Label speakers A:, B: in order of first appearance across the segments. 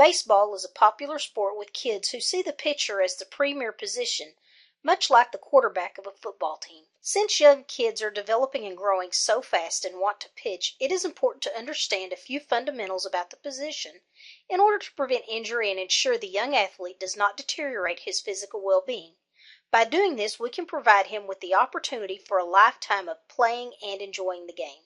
A: Baseball is a popular sport with kids who see the pitcher as the premier position, much like the quarterback of a football team. Since young kids are developing and growing so fast and want to pitch, it is important to understand a few fundamentals about the position in order to prevent injury and ensure the young athlete does not deteriorate his physical well-being. By doing this, we can provide him with the opportunity for a lifetime of playing and enjoying the game.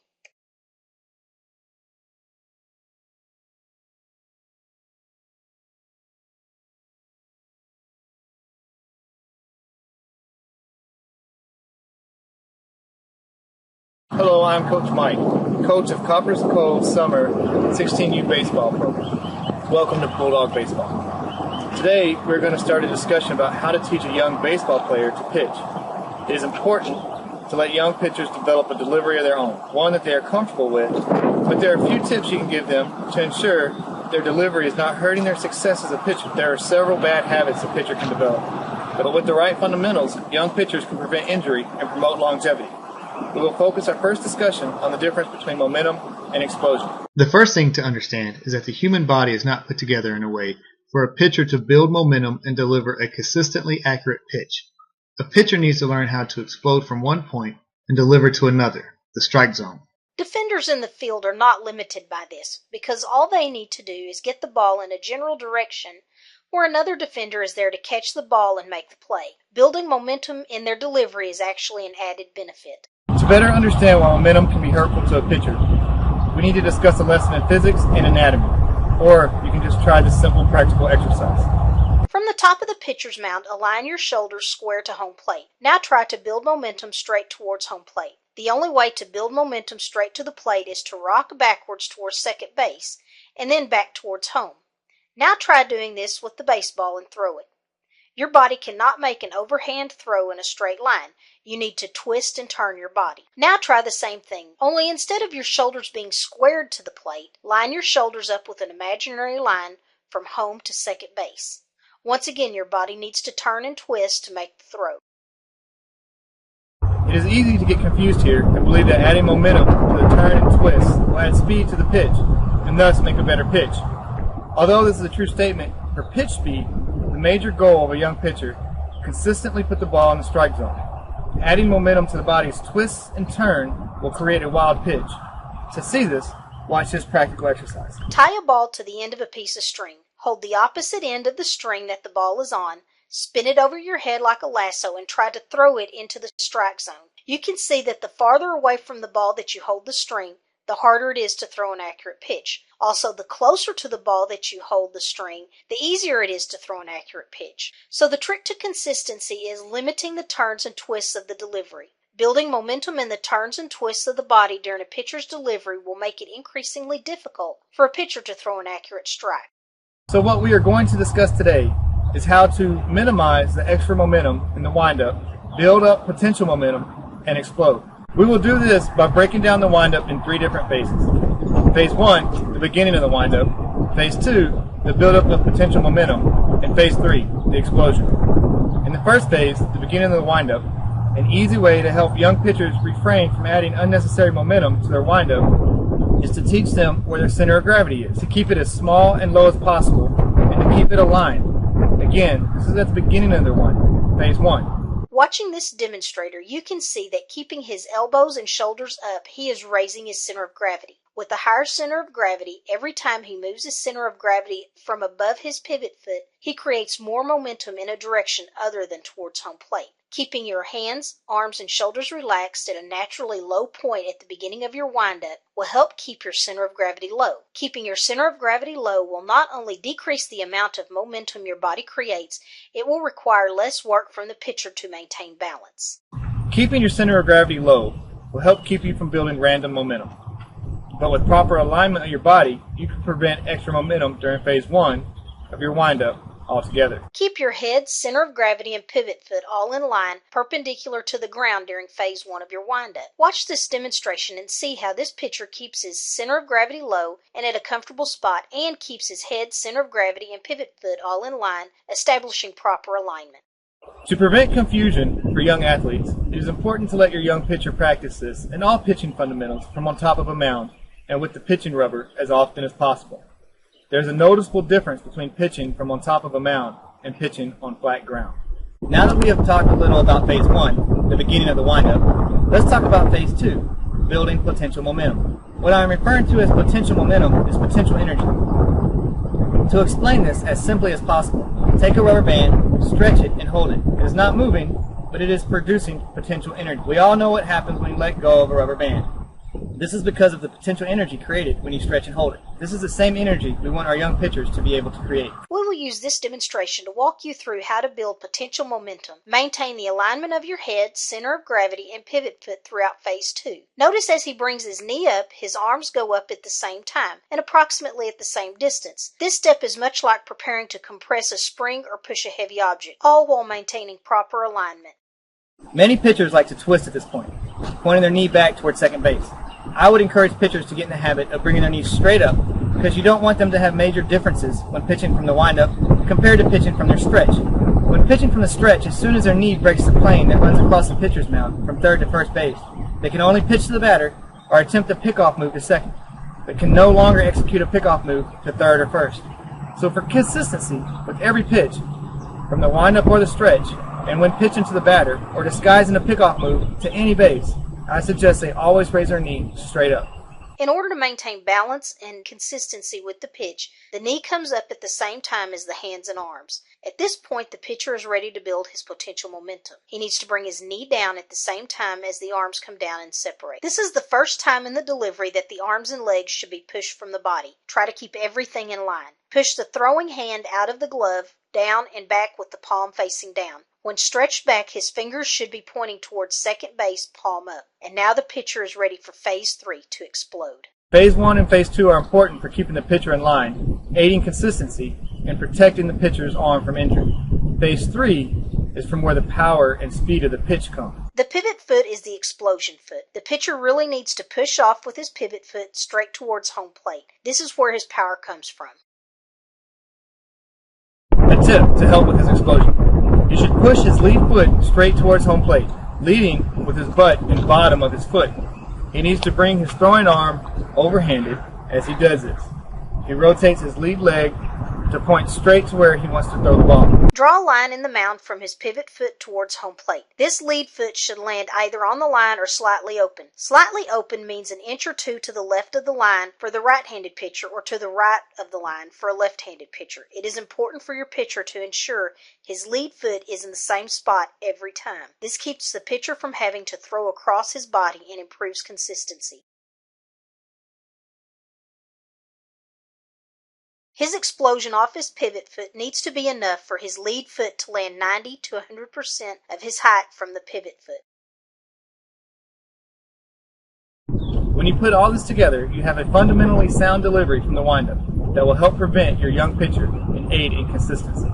B: Hello, I'm Coach Mike, coach of Coppers Cove Summer 16U baseball program. Welcome to Bulldog Baseball. Today, we're going to start a discussion about how to teach a young baseball player to pitch. It is important to let young pitchers develop a delivery of their own, one that they are comfortable with, but there are a few tips you can give them to ensure their delivery is not hurting their success as a pitcher. There are several bad habits a pitcher can develop, but with the right fundamentals, young pitchers can prevent injury and promote longevity. We will focus our first discussion on the difference between momentum and explosion.
C: The first thing to understand is that the human body is not put together in a way for a pitcher to build momentum and deliver a consistently accurate pitch. A pitcher needs to learn how to explode from one point and deliver to another, the strike zone.
A: Defenders in the field are not limited by this, because all they need to do is get the ball in a general direction where another defender is there to catch the ball and make the play. Building momentum in their delivery is actually an added benefit.
B: To better understand why momentum can be hurtful to a pitcher, we need to discuss a lesson in physics and anatomy, or you can just try this simple practical exercise.
A: From the top of the pitcher's mound, align your shoulders square to home plate. Now try to build momentum straight towards home plate. The only way to build momentum straight to the plate is to rock backwards towards second base and then back towards home. Now try doing this with the baseball and throw it. Your body cannot make an overhand throw in a straight line. You need to twist and turn your body. Now try the same thing, only instead of your shoulders being squared to the plate, line your shoulders up with an imaginary line from home to second base. Once again, your body needs to turn and twist to make the throw.
B: It is easy to get confused here and believe that adding momentum to the turn and twist will add speed to the pitch and thus make a better pitch. Although this is a true statement, for pitch speed, the major goal of a young pitcher is consistently put the ball in the strike zone. Adding momentum to the body's twists and turn will create a wild pitch. To see this, watch this practical exercise.
A: Tie a ball to the end of a piece of string. Hold the opposite end of the string that the ball is on, spin it over your head like a lasso, and try to throw it into the strike zone. You can see that the farther away from the ball that you hold the string, the harder it is to throw an accurate pitch. Also, the closer to the ball that you hold the string, the easier it is to throw an accurate pitch. So the trick to consistency is limiting the turns and twists of the delivery. Building momentum in the turns and twists of the body during a pitcher's delivery will make it increasingly difficult for a pitcher to throw an accurate strike.
B: So what we are going to discuss today is how to minimize the extra momentum in the windup, build up potential momentum, and explode. We will do this by breaking down the windup in 3 different phases. Phase 1, the beginning of the windup. Phase 2, the buildup of potential momentum. And Phase 3, the explosion. In the first phase, the beginning of the windup, an easy way to help young pitchers refrain from adding unnecessary momentum to their windup is to teach them where their center of gravity is, to keep it as small and low as possible, and to keep it aligned. Again, this is at the beginning of the windup, Phase 1.
A: Watching this demonstrator, you can see that keeping his elbows and shoulders up, he is raising his center of gravity. With a higher center of gravity, every time he moves his center of gravity from above his pivot foot, he creates more momentum in a direction other than towards home plate. Keeping your hands, arms, and shoulders relaxed at a naturally low point at the beginning of your windup will help keep your center of gravity low. Keeping your center of gravity low will not only decrease the amount of momentum your body creates, it will require less work from the pitcher to maintain balance.
B: Keeping your center of gravity low will help keep you from building random momentum. But with proper alignment of your body, you can prevent extra momentum during Phase 1 of your windup altogether.
A: Keep your head, center of gravity, and pivot foot all in line, perpendicular to the ground during Phase 1 of your windup. Watch this demonstration and see how this pitcher keeps his center of gravity low and at a comfortable spot, and keeps his head, center of gravity, and pivot foot all in line, establishing proper alignment.
B: To prevent confusion for young athletes, it is important to let your young pitcher practice this and all pitching fundamentals from on top of a mound and with the pitching rubber as often as possible. There's a noticeable difference between pitching from on top of a mound and pitching on flat ground. Now that we have talked a little about phase 1, the beginning of the windup, let's talk about phase 2, building potential momentum. What I'm referring to as potential momentum is potential energy. To explain this as simply as possible, take a rubber band, stretch it, and hold it. It is not moving, but it is producing potential energy. We all know what happens when you let go of a rubber band. This is because of the potential energy created when you stretch and hold it. This is the same energy we want our young pitchers to be able to create.
A: We will use this demonstration to walk you through how to build potential momentum. Maintain the alignment of your head, center of gravity, and pivot foot throughout phase 2. Notice as he brings his knee up, his arms go up at the same time and approximately at the same distance. This step is much like preparing to compress a spring or push a heavy object, all while maintaining proper alignment.
B: Many pitchers like to twist at this point, pointing their knee back towards second base. I would encourage pitchers to get in the habit of bringing their knees straight up because you don't want them to have major differences when pitching from the windup compared to pitching from their stretch. When pitching from the stretch, as soon as their knee breaks the plane that runs across the pitcher's mound from third to first base, they can only pitch to the batter or attempt a pickoff move to second, but can no longer execute a pickoff move to third or first. So for consistency with every pitch, from the windup or the stretch, and when pitching to the batter or disguising a pickoff move to any base, I suggest they always raise their knee straight up.
A: In order to maintain balance and consistency with the pitch, the knee comes up at the same time as the hands and arms. At this point, the pitcher is ready to build his potential momentum. He needs to bring his knee down at the same time as the arms come down and separate. This is the first time in the delivery that the arms and legs should be pushed from the body. Try to keep everything in line. Push the throwing hand out of the glove, down and back with the palm facing down. When stretched back, his fingers should be pointing towards second base, palm up. And now the pitcher is ready for phase 3 to explode.
B: Phase 1 and phase 2 are important for keeping the pitcher in line, aiding consistency, and protecting the pitcher's arm from injury. Phase 3 is from where the power and speed of the pitch come.
A: The pivot foot is the explosion foot. The pitcher really needs to push off with his pivot foot straight towards home plate. This is where his power comes from.
B: A tip to help with his explosion. He should push his lead foot straight towards home plate, leading with his butt and bottom of his foot. He needs to bring his throwing arm overhanded as he does this. He rotates his lead leg to point straight to where he wants to throw the ball.
A: Draw a line in the mound from his pivot foot towards home plate. This lead foot should land either on the line or slightly open. Slightly open means an inch or two to the left of the line for the right-handed pitcher or to the right of the line for a left-handed pitcher. It is important for your pitcher to ensure his lead foot is in the same spot every time. This keeps the pitcher from having to throw across his body and improves consistency. His explosion off his pivot foot needs to be enough for his lead foot to land 90 to 100% of his height from the pivot foot.
B: When you put all this together, you have a fundamentally sound delivery from the windup that will help prevent your young pitcher and aid in consistency.